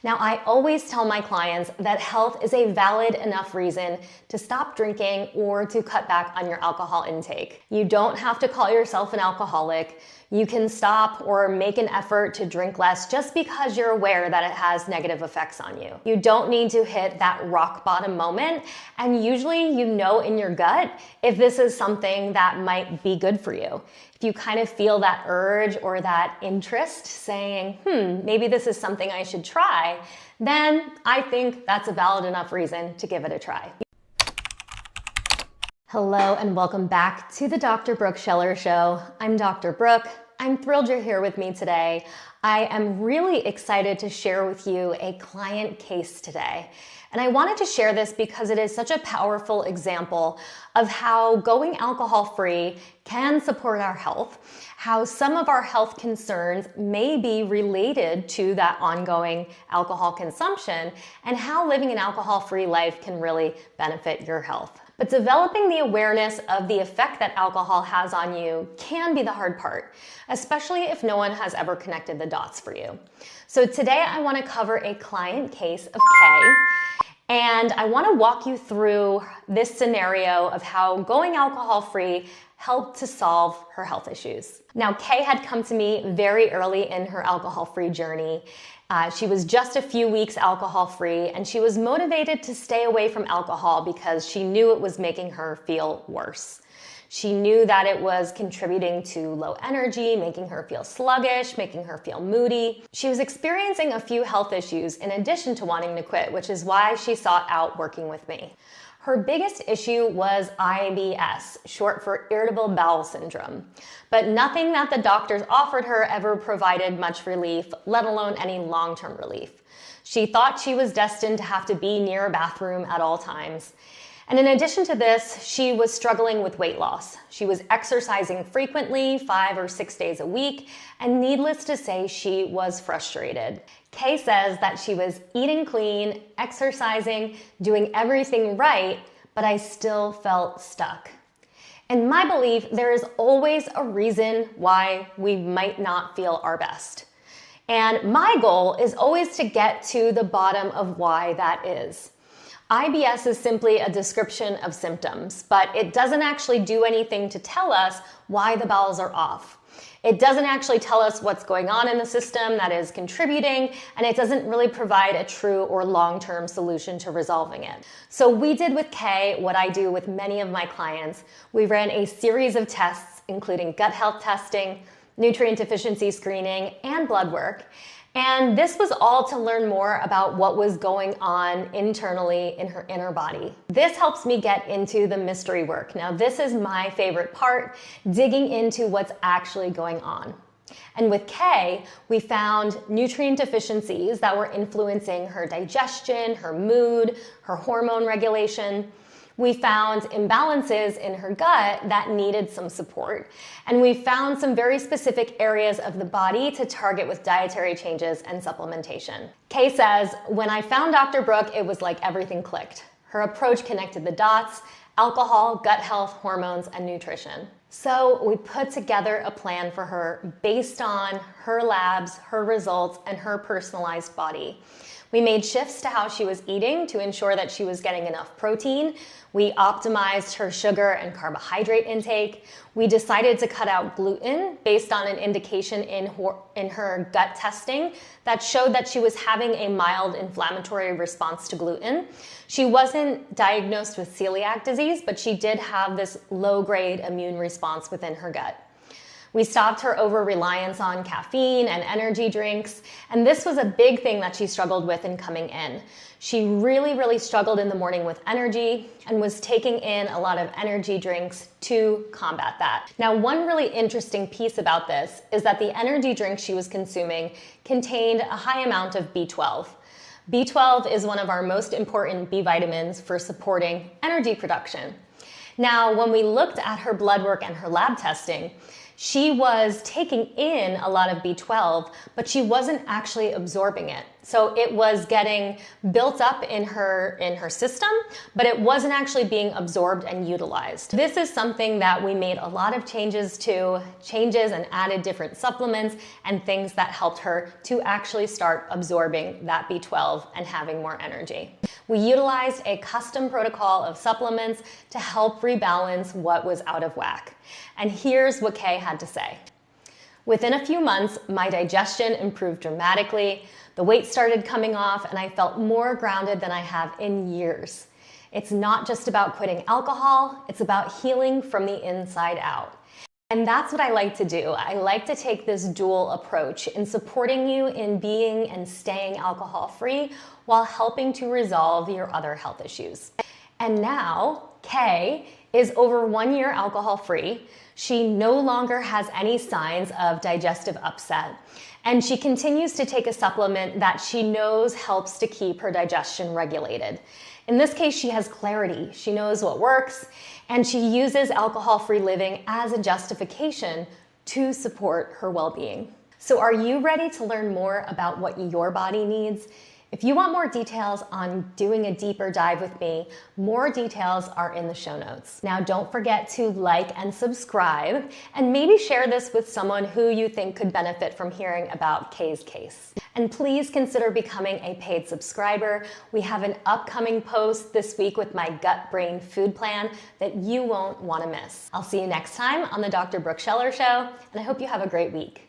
Now, I always tell my clients that health is a valid enough reason to stop drinking or to cut back on your alcohol intake. You don't have to call yourself an alcoholic. You can stop or make an effort to drink less just because you're aware that it has negative effects on you. You don't need to hit that rock bottom moment, and usually you know in your gut if this is something that might be good for you. If you kind of feel that urge or that interest saying, maybe this is something I should try, then I think that's a valid enough reason to give it a try. Hello and welcome back to the Dr. Brooke Scheller Show. I'm Dr. Brooke. I'm thrilled you're here with me today. I am really excited to share with you a client case today. And I wanted to share this because it is such a powerful example of how going alcohol-free can support our health, how some of our health concerns may be related to that ongoing alcohol consumption, and how living an alcohol-free life can really benefit your health. But developing the awareness of the effect that alcohol has on you can be the hard part, especially if no one has ever connected the dots for you. So today I want to cover a client case of Kay, and I want to walk you through this scenario of how going alcohol-free helped to solve her health issues. Now, Kay had come to me very early in her alcohol-free journey. She was just a few weeks alcohol-free, and she was motivated to stay away from alcohol because she knew it was making her feel worse. She knew that it was contributing to low energy, making her feel sluggish, making her feel moody. She was experiencing a few health issues in addition to wanting to quit, which is why she sought out working with me. Her biggest issue was IBS, short for irritable bowel syndrome. But nothing that the doctors offered her ever provided much relief, let alone any long-term relief. She thought she was destined to have to be near a bathroom at all times. And in addition to this, she was struggling with weight loss. She was exercising frequently, 5 or 6 days a week, and needless to say, she was frustrated. Kay says that she was eating clean, exercising, doing everything right, but I still felt stuck. In my belief, there is always a reason why we might not feel our best. And my goal is always to get to the bottom of why that is. IBS is simply a description of symptoms, but it doesn't actually do anything to tell us why the bowels are off. It doesn't actually tell us what's going on in the system that is contributing, and it doesn't really provide a true or long-term solution to resolving it. So we did with Kay what I do with many of my clients. We ran a series of tests, including gut health testing, nutrient deficiency screening, and blood work. And this was all to learn more about what was going on internally in her inner body. This helps me get into the mystery work. Now, this is my favorite part, digging into what's actually going on. And with Kay, we found nutrient deficiencies that were influencing her digestion, her mood, her hormone regulation. We found imbalances in her gut that needed some support. And we found some very specific areas of the body to target with dietary changes and supplementation. Kay says, when I found Dr. Brooke, it was like everything clicked. Her approach connected the dots: alcohol, gut health, hormones, and nutrition. So we put together a plan for her based on her labs, her results, and her personalized body. We made shifts to how she was eating to ensure that she was getting enough protein. We optimized her sugar and carbohydrate intake. We decided to cut out gluten based on an indication in her gut testing that showed that she was having a mild inflammatory response to gluten. She wasn't diagnosed with celiac disease, but she did have this low-grade immune response within her gut. We stopped her over-reliance on caffeine and energy drinks, and this was a big thing that she struggled with in coming in. She really struggled in the morning with energy and was taking in a lot of energy drinks to combat that. Now, one really interesting piece about this is that the energy drinks she was consuming contained a high amount of B12. B12 is one of our most important B vitamins for supporting energy production. Now, when we looked at her blood work and her lab testing, She was taking in a lot of B12, but she wasn't actually absorbing it. So it was getting built up in her system, but it wasn't actually being absorbed and utilized. This is something that we made a lot of changes and added different supplements and things that helped her to actually start absorbing that B12 and having more energy. We utilized a custom protocol of supplements to help rebalance what was out of whack. And here's what Kay had to say. Within a few months, my digestion improved dramatically, the weight started coming off, and I felt more grounded than I have in years. It's not just about quitting alcohol, it's about healing from the inside out. And that's what I like to do. I like to take this dual approach in supporting you in being and staying alcohol-free while helping to resolve your other health issues. And now, Kay is over 1 year alcohol-free. She no longer has any signs of digestive upset, and she continues to take a supplement that she knows helps to keep her digestion regulated. In this case, she has clarity. She knows what works, and she uses alcohol-free living as a justification to support her well-being. So are you ready to learn more about what your body needs? If you want more details on doing a deeper dive with me, more details are in the show notes. Now, don't forget to like and subscribe, and maybe share this with someone who you think could benefit from hearing about Kay's case. And please consider becoming a paid subscriber. We have an upcoming post this week with my gut-brain food plan that you won't want to miss. I'll see you next time on the Dr. Brooke Scheller Show, and I hope you have a great week.